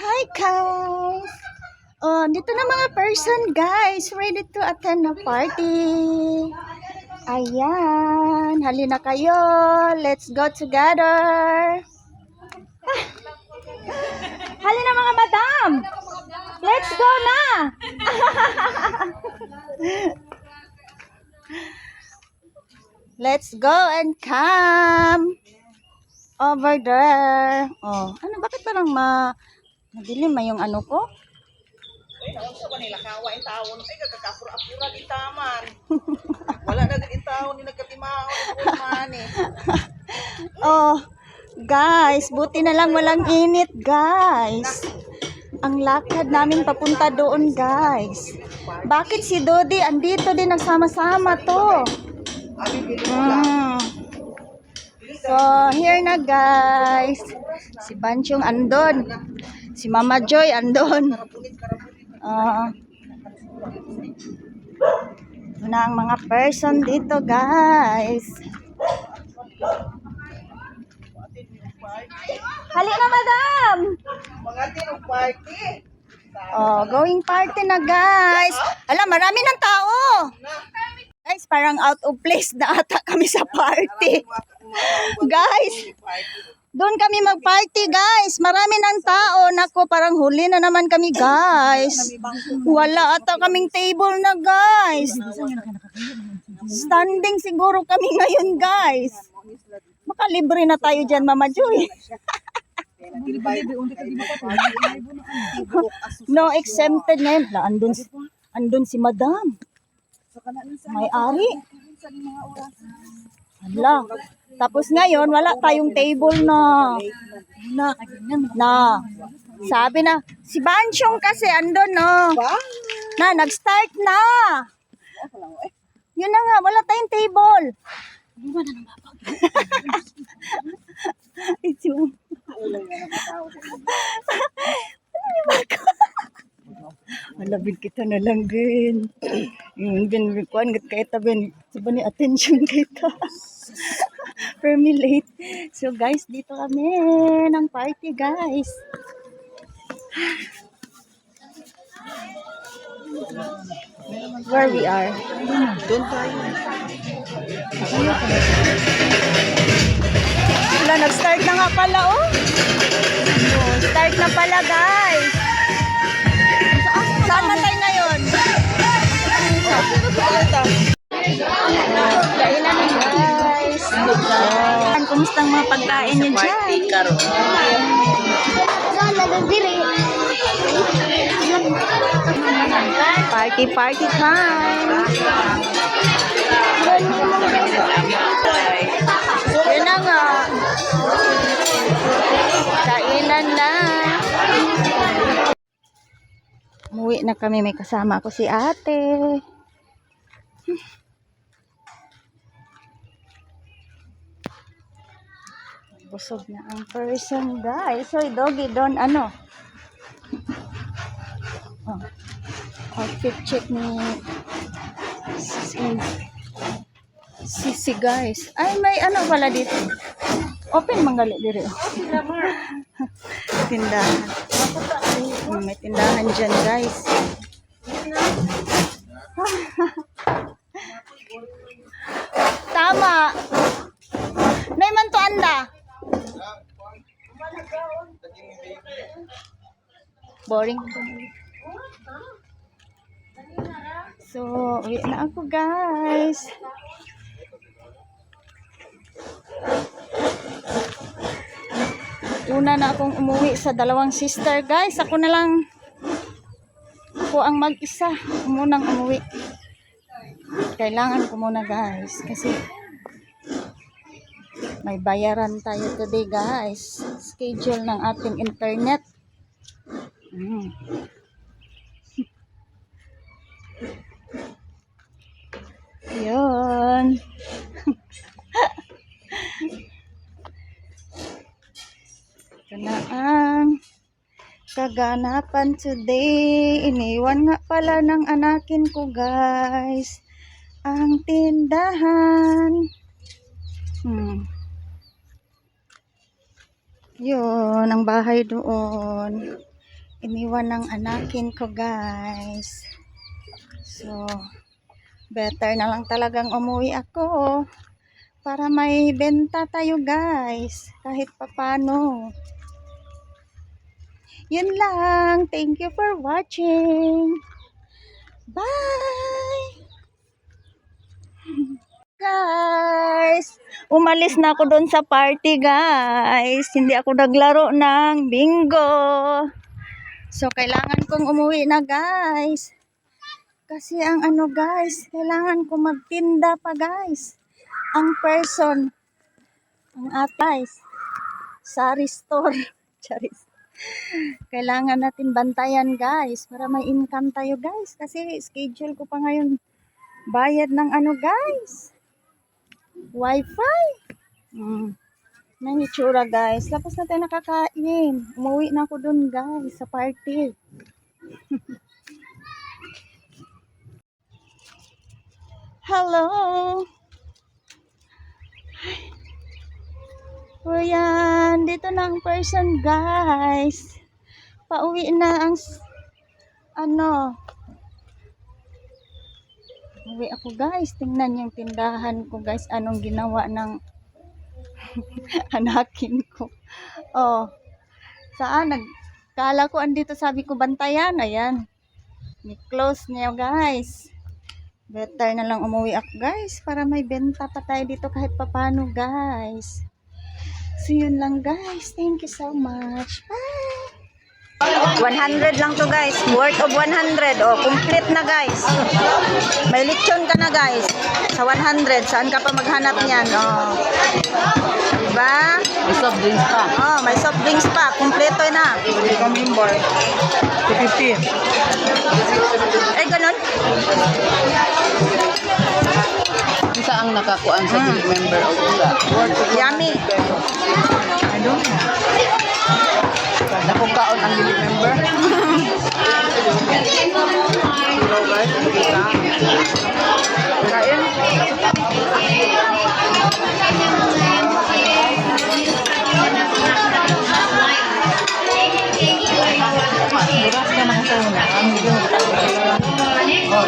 Hi guys! Oh, dito na mga person guys, ready to attend a party. Ayan, halina kayo. Let's go together. Halina mga madam. Let's go na. Let's go and come over there. Oh, ano, bakit parang madilim yung ano ko? Ay, naunsa ba nila kawa yung taon? Ay, kakapura-apura di taman. Wala na din taon ni nagkatimaon ni man eh. Oh, guys, buti na lang walang init, guys. Ang lakad namin papunta doon, guys. Bakit si Dodi andito din nagsama-sama to? So, here na, guys. Si Banchong andon. Si Mama Joy andon. Ito na ang mga person dito, guys. Halika, madam! Mga tinong party. Oh, going party na, guys. Alam, marami ng tao. Guys, parang out of place na ata kami sa party. Guys, doon kami mag-party, guys. Marami ng tao. Nako, parang huli na naman kami, guys. Wala ata kaming table na, guys. Standing siguro kami ngayon, guys. Baka libre na tayo dyan, Mama Joy. No, exempted ngayon. Andun si Madam. May-ari. Hala. Tapos ngayon, wala tayong table na. Sabi na, si Banchong kasi andun, no. Na, nag-start na. Yun na nga, wala tayong table. Malabig kita na lang din. Yung binikuan kita sabi ni attention kita. Permilate. So guys, dito kami ng party, guys. Where we are? Doon tayo. Wala, nag-start na nga pala, oh. Start na pala, guys. Saan man tayo ngayon? Kainan na, guys. Kumusta ang mga pagkain niyo dyan? Party time. Yun na nga. Kainan na. Umuwi na kami. May kasama ako si ate. Busog na ang person, guys. So, doggy doon, ano? Oh. Outfit check ni Sisi, guys. Ay, may ano pala dito. Open manggali diri. Tindahan. May tindahan dyan, guys. Tama. Nay man to anda. Boring. So, uwi na ako, guys. Una na akong umuwi sa dalawang sister, guys. Ako na lang. Ako ang mag-isa. Munang umuwi. Kailangan ko muna, guys. Kasi may bayaran tayo today, guys. Schedule ng ating internet. Yun. Ito na ang kaganapan today. Iniwan nga pala ng anakin ko, guys, ang tindahan. Yun, ang bahay doon. iniwan ng anakin ko, guys. So, better na lang talagang umuwi ako para may benta tayo, guys. Kahit papano. Yun lang. Thank you for watching. Bye! Guys, umalis na ako doon sa party, guys. Hindi ako naglaro ng bingo. So, kailangan kong umuwi na, guys. Kasi ang ano, guys, kailangan ko magtinda pa, guys. Ang person, ang guys, sari store. Charis. Kailangan natin bantayan, guys, para may income tayo, guys. Kasi schedule ko pa ngayon bayad ng ano, guys, wifi. May itsura, guys. Tapos na tayo nakakain. Umuwi na ako dun, guys, sa party. Hello. O yan, dito na ang person, guys. Pauwi na ang ano. Uwi ako, guys. Tingnan yung tindahan ko, guys. Anong ginawa ng anakin ko. Oh. Saan? Kala ko andito, sabi ko bantayan. Ayan. Ni-close niya, guys. Better na lang umuwi ako, guys. Para may benta pa tayo dito kahit papano, guys. So, yun lang, guys. Thank you so much. Bye! 100 lang to, guys. Worth of 100. Oh, complete na, guys. May lechon ka na, guys. Sa 100. Saan ka pa maghanap niyan? Oh. Diba? May soft drinks pa. Oh, may soft drinks pa. Kompleto na. Hindi ka member. 250. Eh, ganun? Isa ang nakakuan sa member o isa. Yummy. I don't know. Nakukaon ang dili member. Hello guys, kita. Kain. Buras ka ng sauna. Ang hindi mo.